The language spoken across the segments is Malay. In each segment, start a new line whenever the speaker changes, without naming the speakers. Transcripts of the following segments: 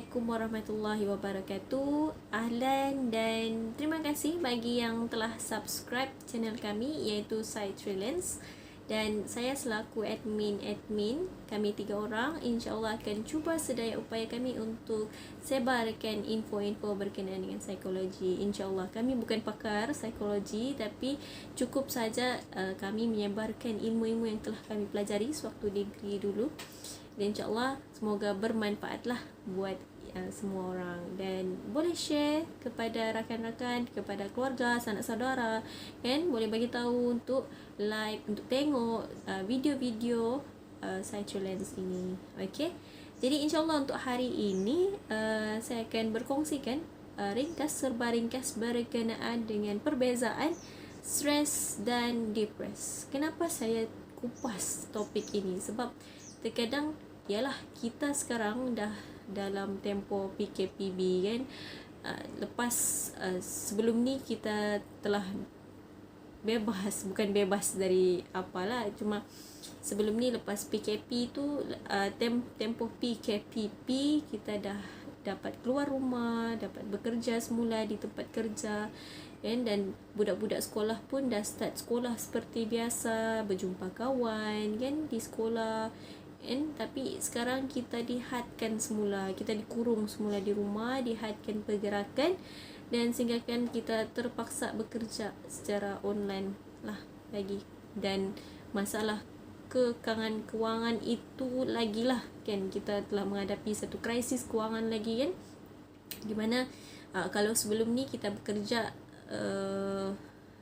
Assalamualaikum warahmatullahi wabarakatuh. Ahlan dan terima kasih bagi yang telah subscribe channel kami iaitu Sai Freelance. Dan saya selaku admin kami 3 orang insya-Allah akan cuba sedaya upaya kami untuk sebarkan info-info berkenaan dengan psikologi. Insya-Allah kami bukan pakar psikologi tapi cukup saja kami menyebarkan ilmu-ilmu yang telah kami pelajari sewaktu degree dulu. Dan insya-Allah semoga bermanfaatlah buat semua orang, dan boleh share kepada rakan-rakan, kepada keluarga, sanak saudara, kan, boleh bagi tahu untuk like, untuk tengok video-video Psytrolens ini. Okey. Jadi insya-Allah untuk hari ini saya akan berkongsikan ringkas serba ringkas berkenaan dengan perbezaan stres dan depres. Kenapa saya kupas topik ini? Sebab terkadang ialah kita sekarang dah dalam tempoh PKPB kan. Lepas sebelum ni kita telah bebas, bukan bebas dari apalah, cuma sebelum ni lepas PKP tu tempoh PKPP kita dah dapat keluar rumah, dapat bekerja semula di tempat kerja kan, dan budak-budak sekolah pun dah start sekolah seperti biasa, berjumpa kawan kan di sekolah kan. Tapi sekarang kita dihadkan semula, kita dikurung semula di rumah, dihadkan pergerakan, dan sehinggakan kita terpaksa bekerja secara online lah lagi. Dan masalah kekangan kewangan itu lagilah kan, kita telah menghadapi satu krisis kewangan lagi kan, di mana kalau sebelum ni kita bekerja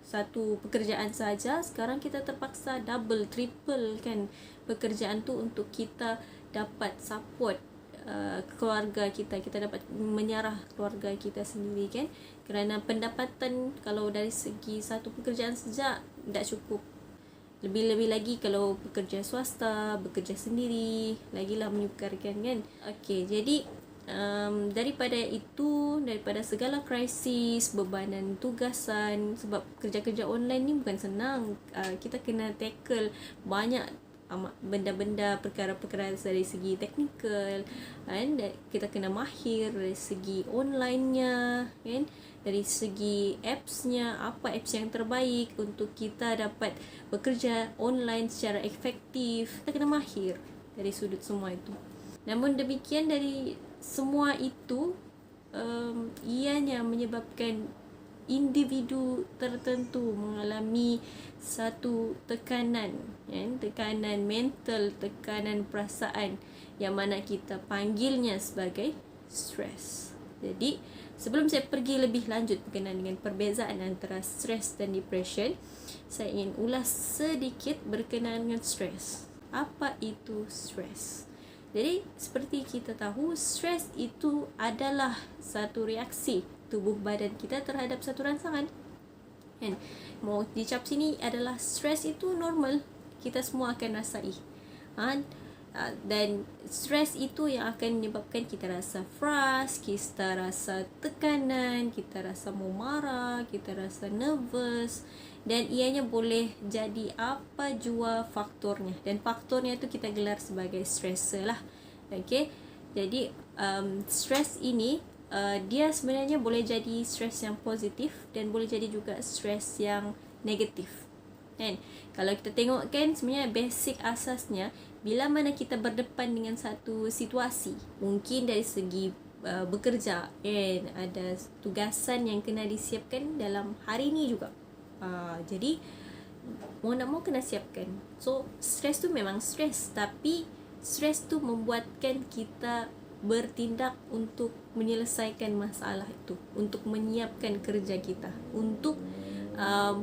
satu pekerjaan saja, sekarang kita terpaksa double, triple kan pekerjaan tu untuk kita dapat support keluarga kita dapat menyarah keluarga kita sendiri kan, kerana pendapatan kalau dari segi satu pekerjaan saja tak cukup, lebih-lebih lagi kalau bekerja swasta, bekerja sendiri, lagilah menyukarkan kan. Okey, jadi daripada segala krisis, bebanan tugasan, sebab kerja-kerja online ni bukan senang, kita kena tackle banyak benda-benda, perkara-perkara dari segi teknikal kan, kita kena mahir dari segi online-nya kan, dari segi apps-nya, apa apps yang terbaik untuk kita dapat bekerja online secara efektif, kita kena mahir dari sudut semua itu. Namun demikian, dari semua itu ianya menyebabkan individu tertentu mengalami satu tekanan kan? Tekanan mental, tekanan perasaan yang mana kita panggilnya sebagai stres. Jadi sebelum saya pergi lebih lanjut berkenaan dengan perbezaan antara stres dan depression, saya ingin ulas sedikit berkenaan dengan stres. Apa itu stres? Jadi seperti kita tahu, stres itu adalah satu reaksi tubuh badan kita terhadap satu rangsangan kan. Mau dicap sini adalah stres itu normal, kita semua akan rasai dan stres itu yang akan menyebabkan kita rasa frust, kita rasa tekanan, kita rasa mau marah, kita rasa nervous, dan ianya boleh jadi apa jua faktornya, dan faktornya itu kita gelar sebagai stressor lah. Okey, jadi stres ini dia sebenarnya boleh jadi stres yang positif dan boleh jadi juga stres yang negatif kan. Kalau kita tengok kan, sebenarnya basic asasnya bila mana kita berdepan dengan satu situasi, mungkin dari segi bekerja kan, ada tugasan yang kena disiapkan dalam hari ni juga, jadi mau nak mau kena siapkan. So stres tu memang stres, tapi stres tu membuatkan kita bertindak untuk menyelesaikan masalah itu, untuk menyiapkan kerja kita, untuk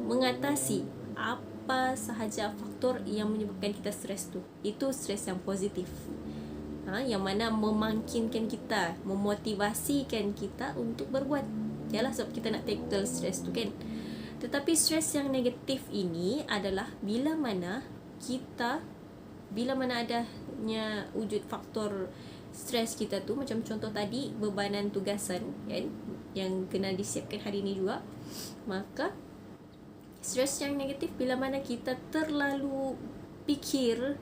mengatasi apa sahaja faktor yang menyebabkan kita stres tu. Itu stres yang positif, yang mana memangkinkan kita, memotivasikan kita untuk berbuat. Yalah, sebab kita nak tackle stres tu kan. Tetapi stres yang negatif ini adalah bila mana adanya wujud faktor stres kita tu, macam contoh tadi, bebanan tugasan kan, yang kena disiapkan hari ni juga. Maka stres yang negatif bila mana kita terlalu fikir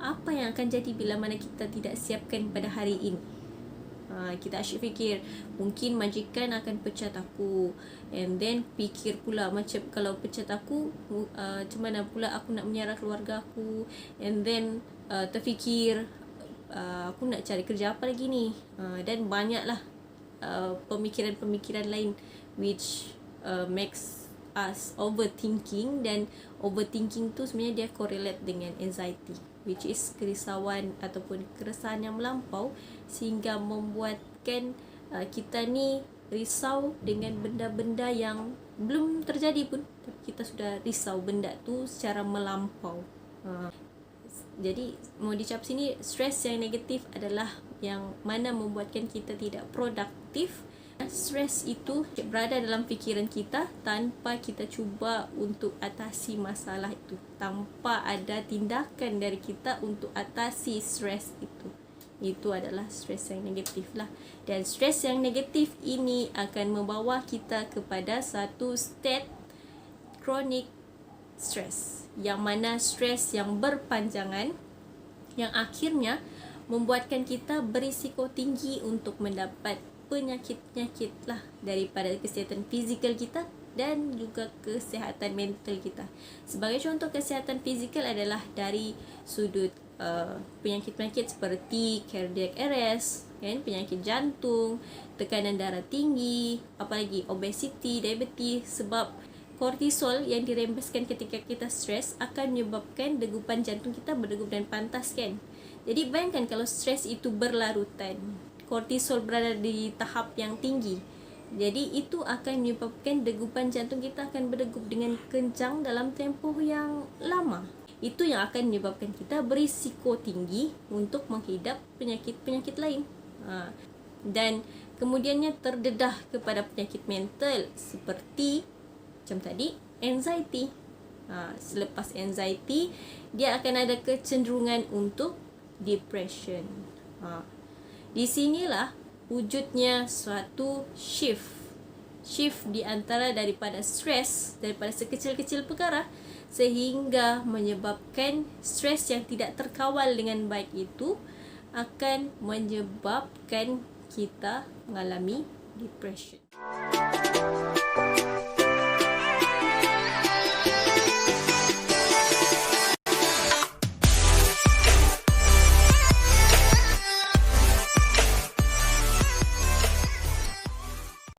apa yang akan jadi bila mana kita tidak siapkan pada hari ini. Kita asyik fikir mungkin majikan akan pecat aku, and then fikir pula macam kalau pecat aku, macam mana pula aku nak menyara keluarga aku, and then terfikir aku nak cari kerja apa lagi ni, dan banyaklah pemikiran-pemikiran lain which makes us overthinking. Dan overthinking tu sebenarnya dia correlate dengan anxiety, which is kerisauan ataupun keresahan yang melampau, sehingga membuatkan kita ni risau dengan benda-benda yang belum terjadi pun, tapi kita sudah risau benda tu secara melampau. Jadi mau dicap sini, stres yang negatif adalah yang mana membuatkan kita tidak produktif. Stres itu berada dalam fikiran kita tanpa kita cuba untuk atasi masalah itu, tanpa ada tindakan dari kita untuk atasi stres itu. Itu adalah stres yang negatif lah. Dan stres yang negatif ini akan membawa kita kepada satu state chronic stress, yang mana stres yang berpanjangan yang akhirnya membuatkan kita berisiko tinggi untuk mendapat penyakit-penyakit lah, daripada kesihatan fizikal kita dan juga kesihatan mental kita. Sebagai contoh, kesihatan fizikal adalah dari sudut penyakit-penyakit seperti cardiac arrest, kan, penyakit jantung, tekanan darah tinggi, apalagi obesity, diabetes. Sebab kortisol yang dirembeskan ketika kita stres akan menyebabkan degupan jantung kita berdegup dan pantas, kan. Jadi bayangkan kalau stres itu berlarutan, kortisol berada di tahap yang tinggi, jadi itu akan menyebabkan degupan jantung kita akan berdegup dengan kencang dalam tempoh yang lama. Itu yang akan menyebabkan kita berisiko tinggi untuk menghidap penyakit-penyakit lain. Dan kemudiannya terdedah kepada penyakit mental seperti macam tadi, anxiety. Selepas anxiety, dia akan ada kecenderungan untuk depression. Di sinilah wujudnya suatu shift di antara daripada stres, daripada sekecil-kecil perkara, sehingga menyebabkan stres yang tidak terkawal dengan baik itu akan menyebabkan kita mengalami depression.